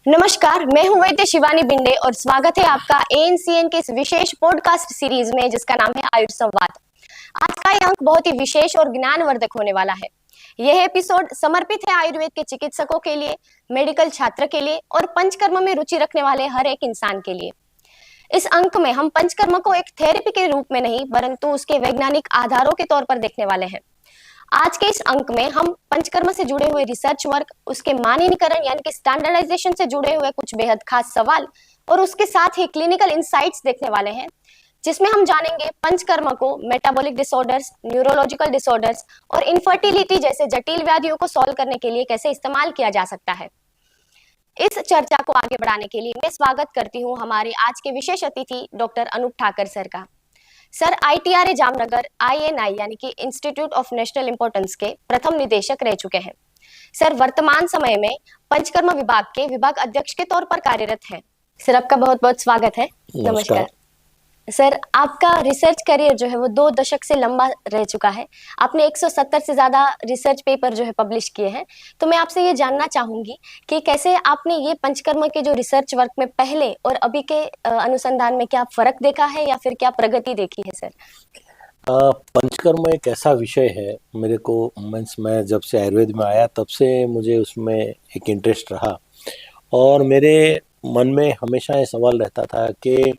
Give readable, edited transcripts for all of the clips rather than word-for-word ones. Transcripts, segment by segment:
नमस्कार, मैं हूं वैद्य शिवानी बिंडे और स्वागत है आपका एएनसीएन के इस विशेष पॉडकास्ट सीरीज में जिसका नाम है आयुष संवाद। आज का ये अंक बहुत ही विशेष और ज्ञानवर्धक होने वाला है। यह एपिसोड समर्पित है आयुर्वेद के चिकित्सकों के लिए, मेडिकल छात्र के लिए और पंचकर्म में रुचि रखने वाले हर एक इंसान के लिए। इस अंक में हम पंचकर्म को एक थेरेपी के रूप में नहीं परंतु उसके वैज्ञानिक आधारों के तौर पर देखने वाले हैं। आज के इस अंक में हम पंचकर्म से जुड़े हुए रिसर्च वर्क, उसके मानकीकरण यानी कि स्टैंडर्डाइजेशन से जुड़े हुए कुछ बेहद खास सवाल और उसके साथ ही क्लिनिकल इंसाइट्स देखने वाले हैं, जिसमें हम जानेंगे पंचकर्म को मेटाबॉलिक डिसऑर्डर्स, न्यूरोलॉजिकल डिसऑर्डर्स और इनफर्टिलिटी जैसे जटिल व्याधियों को सॉल्व करने के लिए कैसे इस्तेमाल किया जा सकता है। इस चर्चा को आगे बढ़ाने के लिए मैं स्वागत करती हूँ हमारे आज के विशेष अतिथि डॉक्टर अनूप ठाकर सर का। सर आईटीआरए जामनगर आईएनआई यानी कि इंस्टीट्यूट ऑफ नेशनल इंपॉर्टेंस के प्रथम निदेशक रह चुके हैं। सर वर्तमान समय में पंचकर्म विभाग के विभाग अध्यक्ष के तौर पर कार्यरत हैं। सर आपका बहुत बहुत स्वागत है। नमस्कार। सर आपका रिसर्च करियर जो है वो 2 दशक से लंबा रह चुका है। आपने 170 से ज्यादा रिसर्च पेपर जो है पब्लिश किए हैं। तो मैं आपसे ये जानना चाहूंगी कि कैसे आपने ये पंचकर्म के जो रिसर्च वर्क में पहले और अभी के अनुसंधान में क्या फर्क देखा है या फिर क्या प्रगति देखी है सर? पंचकर्म एक ऐसा विषय है, मेरे को मीन्स मैं जब से आयुर्वेद में आया तब से मुझे उसमें एक इंटरेस्ट रहा और मेरे मन में हमेशा ये सवाल रहता था कि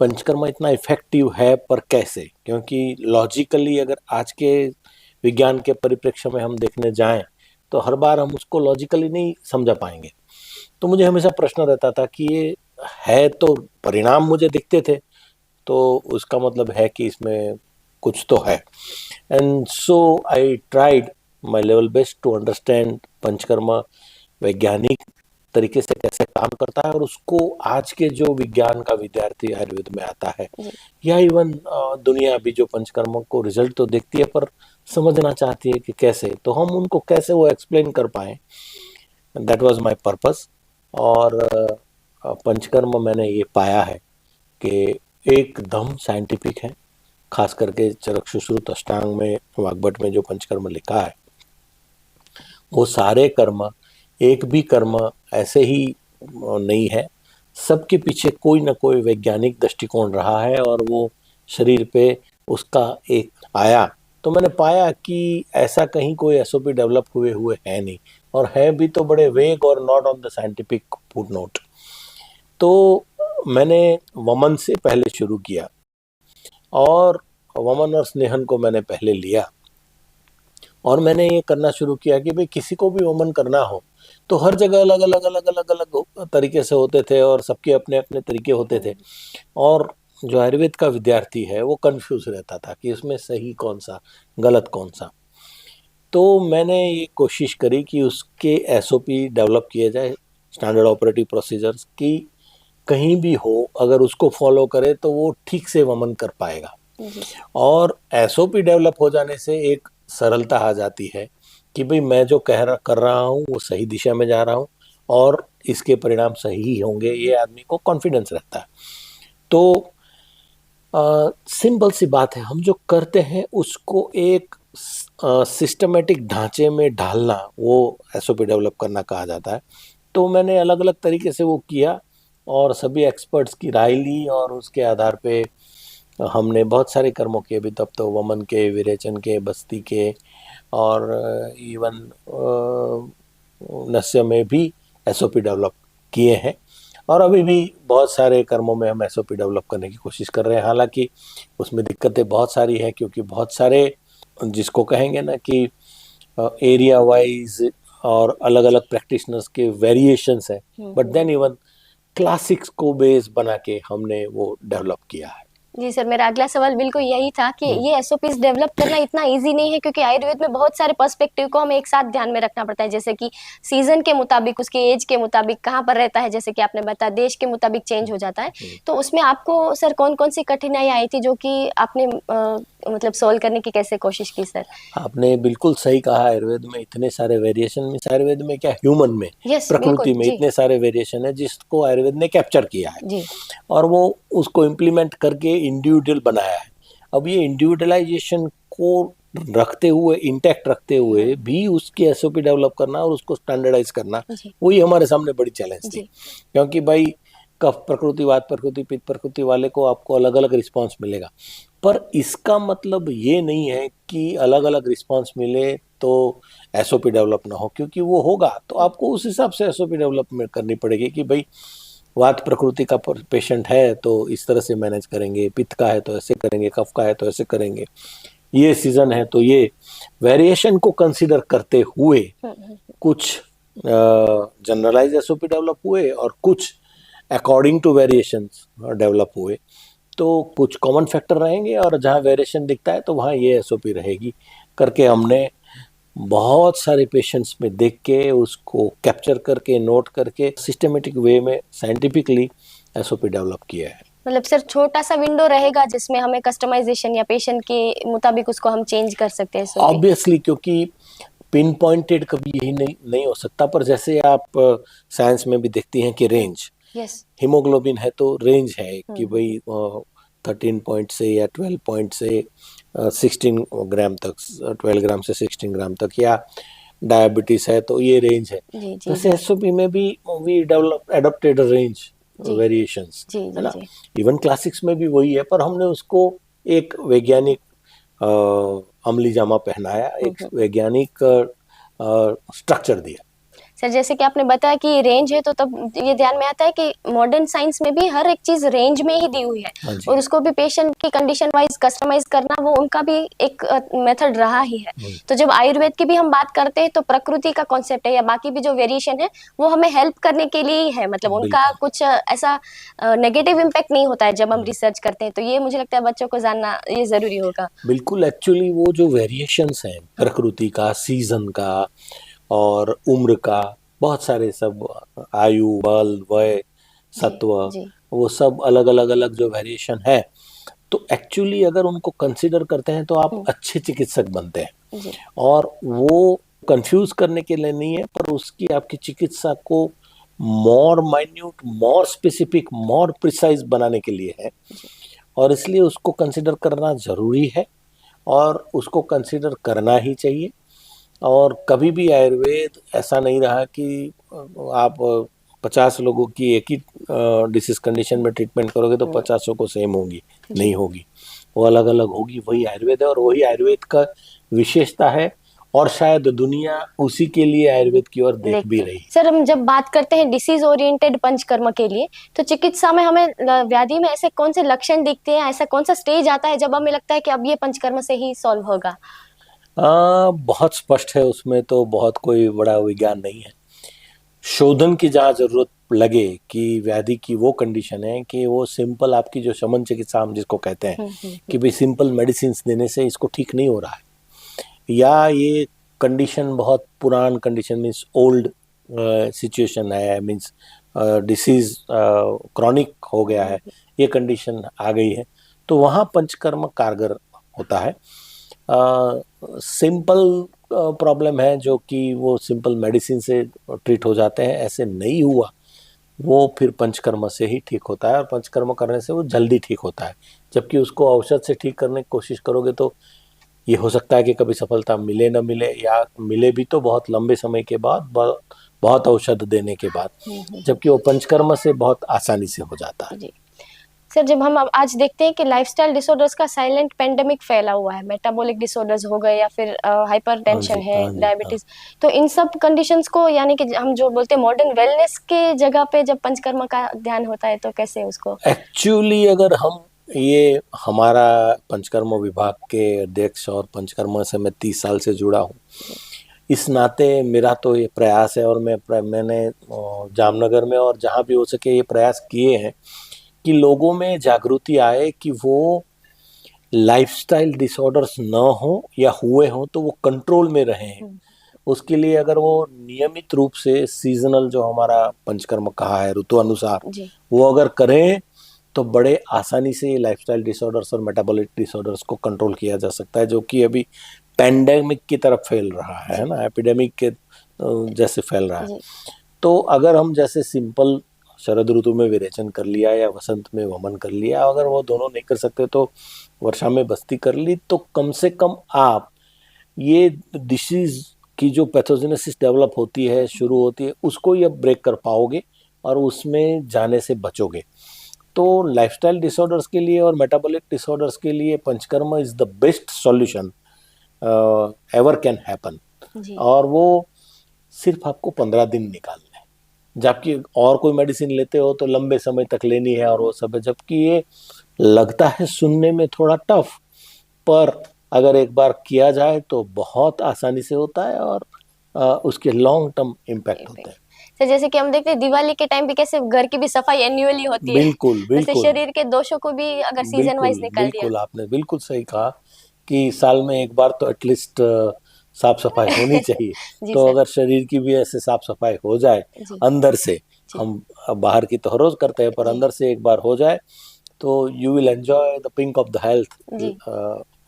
पंचकर्म इतना इफेक्टिव है पर कैसे, क्योंकि लॉजिकली अगर आज के विज्ञान के परिप्रेक्ष्य में हम देखने जाएं तो हर बार हम उसको लॉजिकली नहीं समझा पाएंगे। तो मुझे हमेशा प्रश्न रहता था कि ये है तो परिणाम मुझे दिखते थे तो उसका मतलब है कि इसमें कुछ तो है। And so I tried my level best to understand Panchakarma वैज्ञानिक तरीके से कैसे काम करता है और उसको आज के जो विज्ञान का विद्यार्थी आयुर्वेद में आता है या इवन दुनिया भी जो पंचकर्म को रिजल्ट तो देखती है पर समझना चाहती है कि कैसे, तो हम उनको कैसे वो एक्सप्लेन कर पाए। That was my purpose. और पंचकर्म मैंने ये पाया है कि एकदम साइंटिफिक है, खास करके चरक सुश्रुत अष्टांग में वाग्भट में जो पंचकर्म लिखा है वो सारे कर्म, एक भी कर्म ऐसे ही नहीं है, सबके पीछे कोई ना कोई वैज्ञानिक दृष्टिकोण रहा है और वो शरीर पे उसका एक आया। तो मैंने पाया कि ऐसा कहीं कोई एसओपी डेवलप हुए है नहीं, और है भी तो बड़े वेग और not on the scientific footnote. तो मैंने वमन से पहले शुरू किया और वमन और स्नेहन को मैंने पहले लिया और मैंने ये करना शुरू किया कि भाई किसी को भी वमन करना हो तो हर जगह अलग अलग अलग अलग अलग तरीके से होते थे और सबके अपने अपने तरीके होते थे और जो आयुर्वेद का विद्यार्थी है वो कंफ्यूज रहता था कि इसमें सही कौन सा गलत कौन सा। तो मैंने ये कोशिश करी कि उसके एसओपी डेवलप किए जाए, स्टैंडर्ड ऑपरेटिव प्रोसीजर्स, की कहीं भी हो अगर उसको फॉलो करे तो वो ठीक से वमन कर पाएगा। और एसओपी डेवलप हो जाने से एक सरलता आ जाती है कि भाई मैं जो कर रहा हूँ वो सही दिशा में जा रहा हूँ और इसके परिणाम सही ही होंगे, ये आदमी को कॉन्फिडेंस रहता है। तो सिंपल सी बात है, हम जो करते हैं उसको एक सिस्टमेटिक ढांचे में ढालना, वो एसओपी डेवलप करना कहा जाता है। तो मैंने अलग अलग तरीके से वो किया और सभी एक्सपर्ट्स की राय ली और उसके आधार पे हमने बहुत सारे कर्मों किए अभी तब तो, वमन के, विरेचन के, बस्ती के और इवन नस्य में भी एसओपी डेवलप किए हैं और अभी भी बहुत सारे कर्मों में हम एसओपी डेवलप करने की कोशिश कर रहे हैं। हालांकि उसमें दिक्कतें बहुत सारी हैं क्योंकि बहुत सारे जिसको कहेंगे ना कि एरिया वाइज और अलग अलग प्रैक्टिशनर्स के वेरिएशंस हैं, बट देन इवन क्लासिक्स को बेस बना के हमने वो डेवलप किया है। जी सर, मेरा अगला सवाल बिल्कुल यही था कि ये एसओपीज डेवलप करना इतना इजी नहीं है क्योंकि आयुर्वेद में बहुत सारे पर्सपेक्टिव को हमें एक साथ ध्यान में रखना पड़ता है, जैसे कि सीजन के मुताबिक, उसके एज के मुताबिक, कहाँ पर रहता है, जैसे कि आपने बताया देश के मुताबिक चेंज हो जाता है। तो उसमें आपको सर कौन कौन सी कठिनाई आई थी जो कि आपने मतलब सोल्व करने की कैसे कोशिश की सर? आपने बिल्कुल सही कहा, आयुर्वेद में इतने सारे वेरिएशन में, आयुर्वेद में क्या ह्यूमन में, प्रकृति में इतने सारे वेरिएशन है जिसको आयुर्वेद ने कैप्चर किया है और वो उसको इम्प्लीमेंट करके इंडिविजुअल बनाया है। अब ये इंडिविजुअलाइजेशन को रखते हुए, इंटैक्ट रखते हुए भी उसकी एसओपी डेवलप करना और उसको स्टैंडर्डाइज करना, जी वही हमारे सामने बड़ी चैलेंज थी। जी क्योंकि भाई कफ प्रकृति, वात प्रकृति, पित्त प्रकृति वाले को आपको अलग अलग रिस्पांस मिलेगा, पर इसका मतलब ये नहीं है कि अलग अलग रिस्पांस मिले तो एसओपी डेवलप ना हो, क्योंकि वो होगा तो आपको उस हिसाब से एसओपी डेवलपमेंट करनी पड़ेगी कि भाई वात प्रकृति का पेशेंट है तो इस तरह से मैनेज करेंगे, पित्त का है तो ऐसे करेंगे, कफ का है तो ऐसे करेंगे, ये सीजन है तो ये वेरिएशन को कंसीडर करते हुए कुछ जनरलाइज एसओपी डेवलप हुए और कुछ अकॉर्डिंग टू वेरिएशंस डेवलप हुए। तो कुछ कॉमन फैक्टर रहेंगे और जहाँ वेरिएशन दिखता है तो वहाँ ये एसओपी रहेगी करके हमने बहुत सारे पेशेंट्स में देख के उसको कैप्चर करके नोट करके सिस्टमेटिक वे में साइंटिफिकली एसओपी डेवलप किया है। मतलब सर छोटा सा विंडो रहेगा जिसमें हमें कस्टमाइजेशन या पेशेंट के मुताबिक उसको हम चेंज कर सकते हैं SOP? ऑब्वियसली, क्योंकि पिन पॉइंटेड कभी यही नहीं हो सकता, पर जैसे आप साइंस में भी देखती हैं कि रेंज, यस हीमोग्लोबिन है तो रेंज है कि भाई 13 पॉइंट से या 12 पॉइंट से 16 ग्राम तक, 12 ग्राम से 16 ग्राम तक, या डायबिटीज है तो ये रेंज है। जी जी वैसे एसओपी में भी we develop adopted range variations, जी है जी ना। जी इवन क्लासिक्स में भी वही है, पर हमने उसको एक वैज्ञानिक अमली जामा पहनाया, एक वैज्ञानिक स्ट्रक्चर दिया। सर जैसे कि आपने बताया कि रेंज है तो तब ये ध्यान में आता है कि मॉडर्न साइंस में भी हर एक चीज रेंज में ही दी हुई है हाँ जी। और उसको भी पेशेंट की कंडीशन वाइज कस्टमाइज करना वो उनका भी एक मेथड रहा ही है। तो जब आयुर्वेद की भी हम बात करते हैं तो प्रकृति का कॉन्सेप्ट है या बाकी भी जो वेरिएशन है वो हमें हेल्प करने के लिए ही है, मतलब उनका बिल्कुल। कुछ ऐसा नेगेटिव इम्पैक्ट नहीं होता है जब हम रिसर्च करते हैं। तो ये मुझे लगता है बच्चों को जानना ये जरूरी होगा। बिल्कुल, एक्चुअली वो जो वेरिएशंस हैं प्रकृति का, सीजन का और उम्र का, बहुत सारे सब, आयु, बल, वय, सत्व, जी वो सब अलग अलग अलग जो वेरिएशन है, तो एक्चुअली अगर उनको कंसिडर करते हैं तो आप अच्छे चिकित्सक बनते हैं। जी और वो कंफ्यूज करने के लिए नहीं है, पर उसकी आपकी चिकित्सा को more minute, more specific, more precise बनाने के लिए है, और इसलिए उसको कंसिडर करना जरूरी है और उसको कंसिडर करना ही चाहिए। और कभी भी आयुर्वेद ऐसा नहीं रहा कि आप 50 लोगों की एक ही डिसीज कंडीशन में ट्रीटमेंट करोगे तो 50 को सेम होगी, नहीं होगी, वो अलग अलग होगी। वही आयुर्वेद है और वही आयुर्वेद का विशेषता है, और शायद दुनिया उसी के लिए आयुर्वेद की ओर देख भी रही है। सर हम जब बात करते हैं डिसीज ओरिएंटेड पंचकर्म के लिए तो चिकित्सा में हमें व्याधि में ऐसे कौन से लक्षण दिखते हैं, ऐसा कौन सा स्टेज आता है जब हमें लगता है कि अब ये पंचकर्म से ही सॉल्व होगा? बहुत स्पष्ट है, उसमें तो बहुत कोई बड़ा विज्ञान नहीं है। शोधन की जहाँ जरूरत लगे कि व्याधि की वो कंडीशन है कि वो सिंपल आपकी जो शमन चिकित्सा हम जिसको कहते हैं कि भाई सिंपल मेडिसिन देने से इसको ठीक नहीं हो रहा है, या ये कंडीशन बहुत पुरान कंडीशन, मीन्स ओल्ड सिचुएशन है, मीन्स डिसीज क्रॉनिक हो गया है, ये कंडीशन आ गई है, तो वहाँ पंचकर्म कारगर होता है। सिंपल प्रॉब्लम है जो कि वो सिंपल मेडिसिन से ट्रीट हो जाते हैं, ऐसे नहीं हुआ, वो फिर पंचकर्म से ही ठीक होता है, और पंचकर्म करने से वो जल्दी ठीक होता है। जबकि उसको औषध से ठीक करने की कोशिश करोगे तो ये हो सकता है कि कभी सफलता मिले न मिले, या मिले भी तो बहुत लंबे समय के बाद, बहुत औषध देने के बाद, जबकि वो पंचकर्म से बहुत आसानी से हो जाता है। जी सर जब हम अब आज देखते हैं कि लाइफस्टाइल डिसऑर्डर्स का साइलेंट पेंडेमिक फैला हुआ है, मेटाबॉलिक डिसऑर्डर्स हो गए या फिर हाइपरटेंशन है, डायबिटीज, तो इन सब कंडीशंस को यानी कि हम जो बोलते हैं मॉडर्न वेलनेस के जगह पे जब पंचकर्म का ध्यान होता है तो कैसे उसको? एक्चुअली अगर हम ये, हमारा पंचकर्म विभाग के अध्यक्ष और पंचकर्म से मैं 30 साल से जुड़ा हूँ, इस नाते मेरा तो ये प्रयास है, और मैंने जामनगर में और जहाँ भी हो सके ये प्रयास किए हैं कि लोगों में जागृति आए कि वो लाइफस्टाइल डिसऑर्डर्स न हो, या हुए हों तो वो कंट्रोल में रहें। उसके लिए अगर वो नियमित रूप से सीजनल जो हमारा पंचकर्म कहा है ऋतु अनुसार, वो अगर करें तो बड़े आसानी से ये लाइफस्टाइल डिसऑर्डर्स और मेटाबॉलिक डिसऑर्डर्स को कंट्रोल किया जा सकता है, जो कि अभी पैंडेमिक की तरफ फैल रहा है ना, एपिडेमिक के जैसे फैल रहा है। तो अगर हम जैसे सिंपल शरद ऋतु में विरेचन कर लिया या वसंत में वमन कर लिया, अगर वो दोनों नहीं कर सकते तो वर्षा में बस्ती कर ली, तो कम से कम आप ये डिसीज की जो पैथोजेनेसिस डेवलप होती है, शुरू होती है, उसको ये ब्रेक कर पाओगे और उसमें जाने से बचोगे। तो लाइफस्टाइल डिसऑर्डर्स के लिए और मेटाबॉलिक डिसऑर्डर्स के लिए panchakarma is the best solution ever can happen. जी और वो सिर्फ आपको 15 दिन निकालना है, जबकि और कोई मेडिसिन लेते हो तो लंबे समय तक लेनी है और वो सब है। जबकि ये लगता है सुनने में थोड़ा टफ, पर अगर एक बार किया जाए तो बहुत आसानी से होता है और उसके लॉन्ग टर्म इम्पैक्ट होते हैं। सर, जैसे कि हम देखते हैं दिवाली के टाइम पे कैसे घर की भी सफाई एन्युअली होती है, बिल्कुल वैसे बिल्कुल शरीर के दोषों को भी अगर सीजन बिल्कुल वाइज निकाल दिया। बिल्कुल, आपने बिल्कुल सही कहा कि साल में एक बार तो एटलीस्ट साफ सफाई होनी चाहिए। जी तो सर। अगर शरीर की भी ऐसे साफ सफाई हो जाए जी अंदर से, जी हम बाहर की तो हर रोज करते हैं, पर जी अंदर से एक बार हो जाए तो you will enjoy the pink of the health जी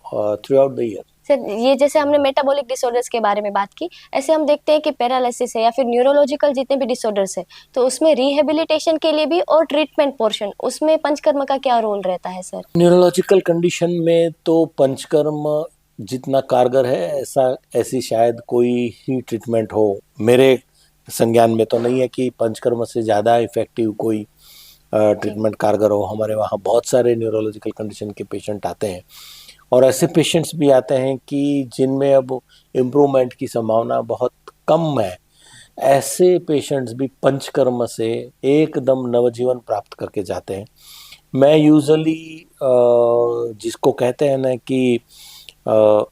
throughout the year. Sir, ये जैसे हमने मेटाबॉलिक डिसऑर्डर्स के बारे में बात की, ऐसे हम देखते हैं कि पैरालिसिस है या फिर न्यूरोलॉजिकल जितने भी डिसऑर्डर्स है, तो उसमें रिहेबिलिटेशन के लिए भी और ट्रीटमेंट पोर्शन, उसमें पंचकर्म का क्या रोल रहता है सर? न्यूरोलॉजिकल कंडीशन में तो पंचकर्म जितना कारगर है, ऐसी शायद कोई ही ट्रीटमेंट हो। मेरे संज्ञान में तो नहीं है कि पंचकर्म से ज़्यादा इफेक्टिव कोई जी ट्रीटमेंट कारगर हो। हमारे वहाँ बहुत सारे न्यूरोलॉजिकल कंडीशन के पेशेंट आते हैं और ऐसे पेशेंट्स भी आते हैं कि जिनमें अब इम्प्रूवमेंट की संभावना बहुत कम है। ऐसे पेशेंट्स भी पंचकर्म से एकदम नवजीवन प्राप्त करके जाते हैं। मैं यूजुअली जिसको कहते हैं ना कि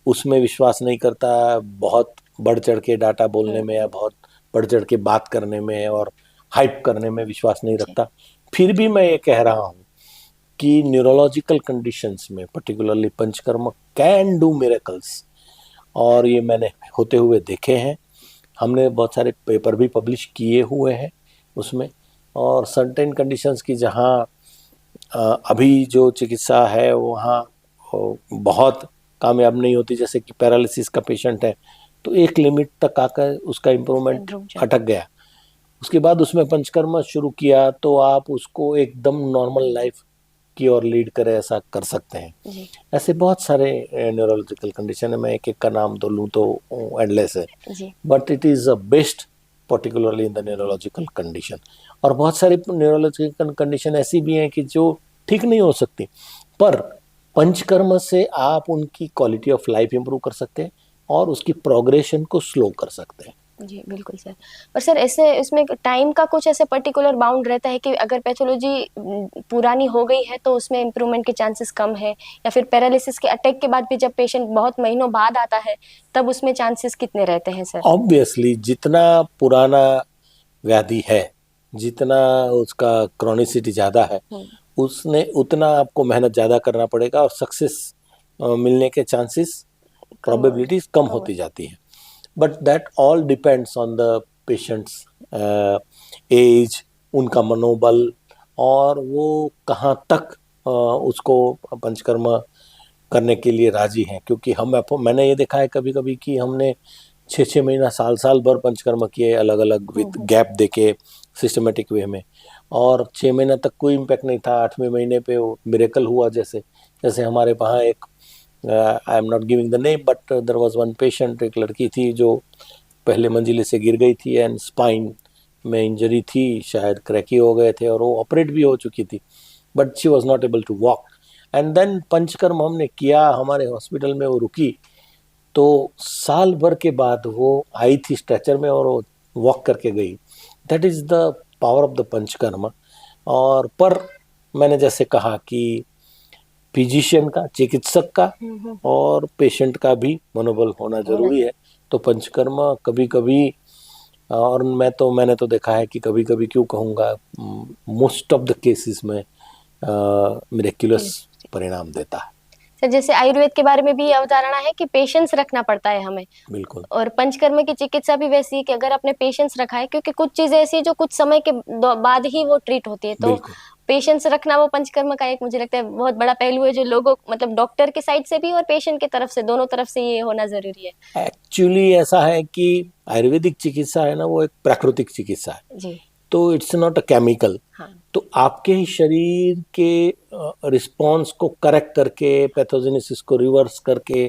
उसमें विश्वास नहीं करता, बहुत बढ़ चढ़ के डाटा बोलने में या बहुत बढ़ चढ़ के बात करने में और हाइप करने में विश्वास नहीं जी रखता। फिर भी मैं ये कह रहा हूँ कि न्यूरोलॉजिकल कंडीशंस में particularly panchakarma can do miracles, और ये मैंने होते हुए देखे हैं। हमने बहुत सारे पेपर भी पब्लिश किए हुए हैं उसमें। और सर्टेन कंडीशंस की जहाँ अभी जो चिकित्सा है वहाँ बहुत कामयाब नहीं होती, जैसे कि पैरालिसिस का पेशेंट है तो एक लिमिट तक आकर उसका इम्प्रूवमेंट रुक जाता अटक गया, उसके बाद उसमें पंचकर्म शुरू किया तो आप उसको एकदम नॉर्मल लाइफ की ओर लीड करे, ऐसा कर सकते हैं। है जी ऐसे बहुत सारे न्यूरोलॉजिकल कंडीशन है, मैं एक एक का नाम तो लूँ तो एंडलेस है, जी but it is a best particularly in the neurological condition. और बहुत सारी न्यूरोलॉजिकल कंडीशन ऐसी भी हैं कि जो ठीक नहीं हो सकती, पर पंचकर्म से आप उनकी क्वालिटी ऑफ लाइफ इंप्रूव कर सकते हैं और उसकी प्रोग्रेशन को स्लो कर सकते हैं। जी बिल्कुल सर। और सर, ऐसे इसमें टाइम का कुछ ऐसे पर्टिकुलर बाउंड रहता है कि अगर पैथोलॉजी पुरानी हो गई है तो उसमें इम्प्रूवमेंट के चांसेस कम है, या फिर पैरालिसिस के अटैक के बाद भी जब पेशेंट बहुत महीनों बाद आता है तब उसमें चांसेस कितने रहते हैं सर? ऑब्वियसली जितना पुराना व्याधि है, जितना उसका क्रॉनिसिटी ज़्यादा है, उसने उतना आपको मेहनत ज़्यादा करना पड़ेगा और सक्सेस मिलने के चांसेस, प्रोबेबिलिटीज कम होती जाती हैं। But that all depends on the patient's age, उनका मनोबल, और वो कहाँ तक उसको पंचकर्म करने के लिए राजी हैं। क्योंकि मैंने ये देखा है कभी कभी कि हमने 6-6 महीना, साल साल भर पंचकर्म किए अलग अलग विद गैप देके सिस्टमेटिक वे में, और 6 महीना तक कोई इम्पैक्ट नहीं था। 8वें महीने पे वो मिरेकल हुआ। जैसे जैसे हमारे वहाँ एक, I am not giving the name, but there was one patient, एक लड़की थी जो पहले मंजिले से गिर गई थी एंड स्पाइन में इंजरी थी, शायद क्रैकी हो गए थे और वो ऑपरेट भी हो चुकी थी, but she was not able to walk. And then panchakarma हमने किया हमारे हॉस्पिटल में, वो रुकी, तो साल भर के बाद वो आई थी स्ट्रेचर में और वो वॉक करके गई। That is the power of the panchakarma. और पर मैंने जैसे कहा कि फिजिशियन का, चिकित्सक का और पेशेंट का भी मनोबल होना जरूरी है। तो पंचकर्म कभी कभी, और मैंने तो देखा है कि कभी कभी, क्यों कहूँगा, मोस्ट ऑफ द केसेस में मिरेक्युलस परिणाम देता है। सर, जैसे आयुर्वेद के बारे में भी ये अवधारणा है कि पेशेंस रखना पड़ता है हमें, बिल्कुल और पंचकर्म की चिकित्सा भी वैसी है कि अगर आपने पेशेंस रखा है, क्योंकि कुछ चीजें ऐसी है जो कुछ समय के बाद ही वो ट्रीट होती है, तो बिल्कुल। पेशेंस रखना वो पंचकर्म का एक, मुझे लगता है, बहुत बड़ा पहलू है जो लोगों, मतलब डॉक्टर की साइड से भी और पेशेंट की तरफ से, दोनों तरफ से ये होना जरूरी है। एक्चुअली ऐसा है कि आयुर्वेदिक चिकित्सा है ना, वो एक प्राकृतिक चिकित्सा है, जी तो इट्स नॉट अ केमिकल। हाँ तो आपके ही शरीर के रिस्पॉन्स को करेक्ट करके, पैथोजेनेसिस को रिवर्स करके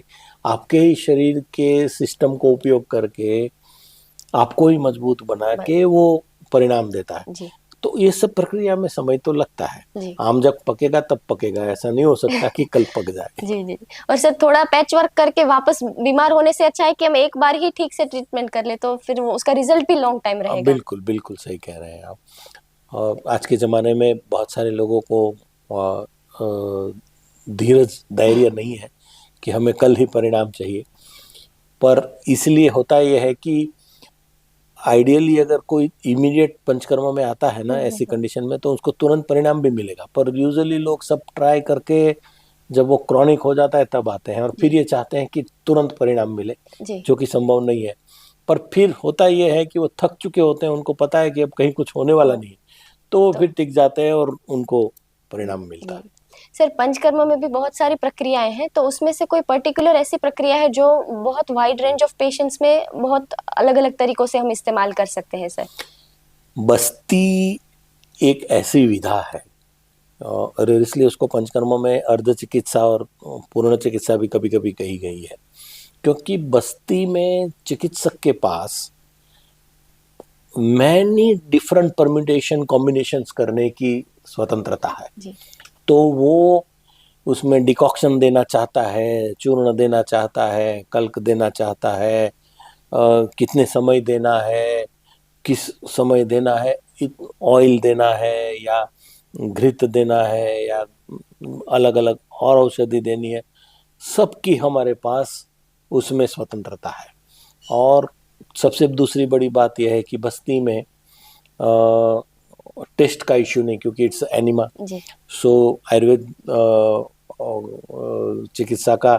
आपके ही शरीर के सिस्टम को उपयोग करके आपको ही मजबूत बना के वो परिणाम देता है। जी तो ये सब प्रक्रिया में समय तो लगता है। जी आम जब पकेगा तब पकेगा, ऐसा नहीं हो सकता कि कल पक जाए। जी जी। और सर थोड़ा पैच वर्क करके वापस बीमार होने से अच्छा है कि हम एक बार ही ठीक से ट्रीटमेंट कर ले, तो फिर वो उसका रिजल्ट भी लॉन्ग टाइम रहेगा। बिल्कुल बिल्कुल सही कह रहे हैं आप। और आज के ज़माने में बहुत सारे लोगों को धीरज धैर्य नहीं है कि हमें कल ही परिणाम चाहिए। पर इसलिए होता यह है कि आइडियली अगर कोई इमीडिएट पंचकर्मा में आता है ना ऐसी कंडीशन में, तो उसको तुरंत परिणाम भी मिलेगा। पर यूजुअली लोग सब ट्राई करके जब वो क्रॉनिक हो जाता है तब आते हैं और फिर ये चाहते हैं कि तुरंत परिणाम मिले, जी जो कि संभव नहीं है। पर फिर होता यह है कि वो थक चुके होते हैं, उनको पता है कि अब कहीं कुछ होने वाला नहीं है, तो वो फिर टिक जाते हैं और उनको परिणाम मिलता है। सर पंचकर्म में भी बहुत सारी प्रक्रियाएं हैं, तो उसमें से कोई पर्टिकुलर ऐसी प्रक्रिया है जो बहुत वाइड रेंज ऑफ पेशेंट्स में बहुत अलग अलग तरीकों से हम इस्तेमाल कर सकते हैं सर? बस्ती एक ऐसी विधा है और इसलिए उसको पंचकर्म में अर्ध चिकित्सा और पूर्ण चिकित्सा भी कभी कभी कही गई है, क्योंकि बस्ती में चिकित्सक के पास मैनी डिफरेंट परम्यूटेशन कॉम्बिनेशंस करने की स्वतंत्रता है। जी तो वो उसमें डिकॉक्शन देना चाहता है, चूर्ण देना चाहता है, कल्क देना चाहता है, कितने समय देना है, किस समय देना है, ऑयल देना है या घृत देना है या अलग अलग और औषधि देनी है, सबकी हमारे पास उसमें स्वतंत्रता है। और सबसे दूसरी बड़ी बात यह है कि बस्ती में टेस्ट का इश्यू नहीं, क्योंकि इट्स एनिमा। जी सो आयुर्वेद चिकित्सा का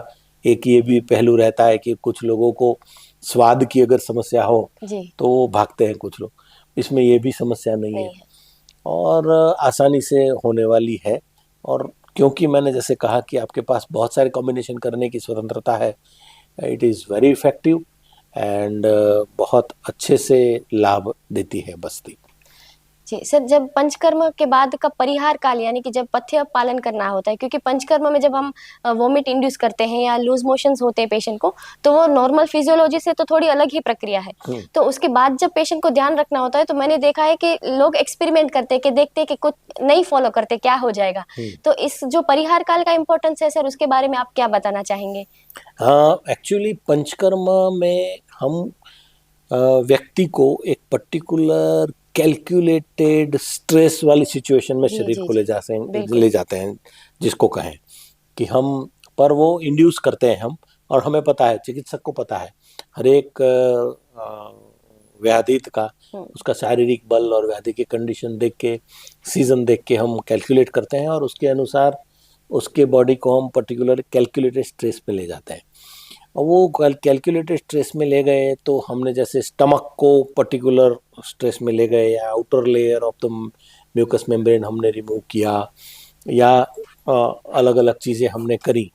एक ये भी पहलू रहता है कि कुछ लोगों को स्वाद की अगर समस्या हो जी तो वो भागते हैं कुछ लोग, इसमें ये भी समस्या नहीं है नहीं है। और आसानी से होने वाली है। और क्योंकि मैंने जैसे कहा कि आपके पास बहुत सारे कॉम्बिनेशन करने की स्वतंत्रता है, it is very effective and बहुत अच्छे से लाभ देती है बस्ती। जी सर, जब पंचकर्म के बाद का परिहार काल यानी कि जब पथ्य पालन करना होता है, क्योंकि पंचकर्म में जब हम वोमिट इंड्यूस करते हैं या लूज मोशंस होते हैं पेशेंट को, तो वो नॉर्मल फिजियोलॉजी से तो थोड़ी अलग ही प्रक्रिया है। तो उसके बाद जब पेशेंट को ध्यान रखना होता है, तो मैंने देखा है कि लोग एक्सपेरिमेंट करते हैं कि देखते हैं कि कुछ नहीं फॉलो करते क्या हो जाएगा। तो इस जो परिहार काल का इम्पोर्टेंस है सर, उसके बारे में आप क्या बताना चाहेंगे? हाँ, एक्चुअली पंचकर्म में हम व्यक्ति को एक पर्टिकुलर कैलकुलेटेड स्ट्रेस वाली सिचुएशन में जी शरीर जी को जी बिल्कुल। ले जाते हैं, जिसको कहें कि हम, पर वो इंड्यूस करते हैं हम। और हमें पता है, चिकित्सक को पता है हर एक व्याधित का, उसका शारीरिक बल और व्याधि की कंडीशन देख के, सीजन देख के हम कैलकुलेट करते हैं और उसके अनुसार उसके बॉडी को हम पर्टिकुलर कैलकुलेटेड स्ट्रेस पे ले जाते हैं। और वो कैलकुलेटेड स्ट्रेस में ले गए तो हमने जैसे स्टमक को पर्टिकुलर स्ट्रेस में ले गए या outer layer of the mucous membrane हमने रिमूव किया या अलग अलग चीज़ें हमने करी,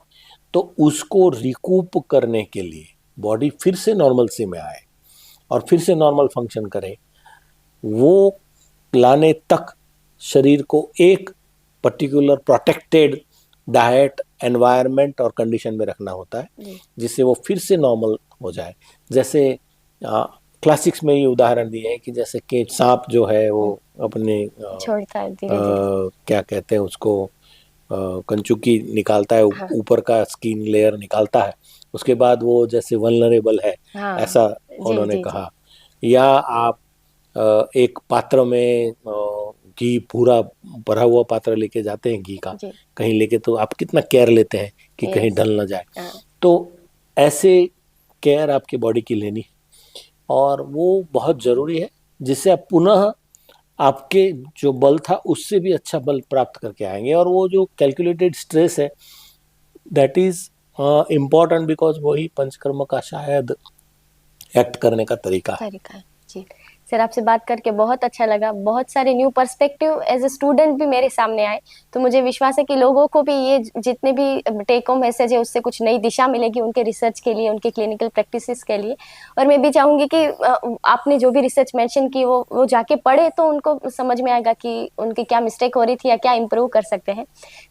तो उसको रिकूप करने के लिए बॉडी फिर से नॉर्मलसी में आए और फिर से नॉर्मल फंक्शन करे, वो लाने तक शरीर को एक पर्टिकुलर प्रोटेक्टेड डाइट, एनवायरनमेंट और कंडीशन में रखना होता है, जिससे वो फिर से नॉर्मल हो जाए। जैसे क्लासिक्स में ये उदाहरण दिए हैं कि जैसे कि सांप जो है वो अपने छोड़ता है धीरे धीरे। क्या कहते हैं उसको, कंचुकी निकालता है, ऊपर का स्किन लेयर निकालता है, उसके बाद वो जैसे वल्नरेबल है, हाँ ऐसा उन्होंने जी कहा। या आप एक पात्र में घी पूरा भरा हुआ पात्र लेके जाते हैं घी का जी कहीं लेके, तो आप कितना केयर लेते हैं कि कहीं यस ढल ना जाए। हाँ तो ऐसे केयर आपकी बॉडी की लेनी है और वो बहुत ज़रूरी है, जिससे आप पुनः आपके जो बल था उससे भी अच्छा बल प्राप्त करके आएंगे। और वो जो कैलकुलेटेड स्ट्रेस है, दैट इज इम्पॉर्टेंट, बिकॉज वही पंचकर्म का शायद एक्ट करने का तरीका है। तरीका है। जी सर आपसे बात करके बहुत अच्छा लगा, बहुत सारे new perspective as a student भी मेरे सामने आए, तो मुझे विश्वास है कि लोगों को भी ये जितने भी टेक होम मैसेज है उससे कुछ नई दिशा मिलेगी उनके रिसर्च के लिए, उनके क्लिनिकल प्रैक्टिसेस के लिए। और मैं भी चाहूंगी कि आपने जो भी रिसर्च मेंशन की वो जाके पढ़े तो उनको समझ में आएगा कि उनकी क्या मिस्टेक हो रही थी या क्या इम्प्रूव कर सकते हैं।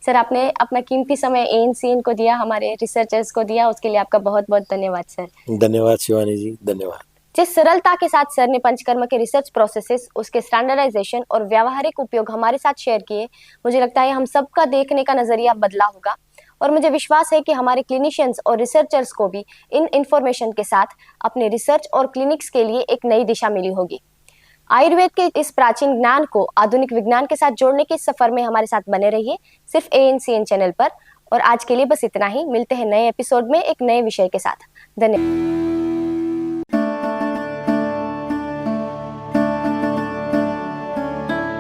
सर आपने अपना कीमती समय एएनसीएन को दिया, हमारे रिसर्चर्स को दिया, उसके लिए आपका बहुत बहुत धन्यवाद सर। धन्यवाद शिवानी जी, धन्यवाद। जिस सरलता के साथ सर ने पंचकर्म के रिसर्च प्रोसेसेस, उसके स्टैंडर्डाइजेशन और व्यावहारिक उपयोग हमारे साथ शेयर किए, मुझे लगता है हम सबका देखने का नजरिया बदला होगा। और मुझे विश्वास है कि हमारे क्लिनिशियंस और रिसर्चर्स को भी इन इंफॉर्मेशन के साथ अपने रिसर्च और क्लिनिक्स के लिए एक नई दिशा मिली होगी। आयुर्वेद के इस प्राचीन ज्ञान को आधुनिक विज्ञान के साथ जोड़ने के सफर में हमारे साथ बने रहिए, सिर्फ एएनसीएन चैनल पर। और आज के लिए बस इतना ही, मिलते हैं नए एपिसोड में एक नए विषय के साथ। धन्यवाद।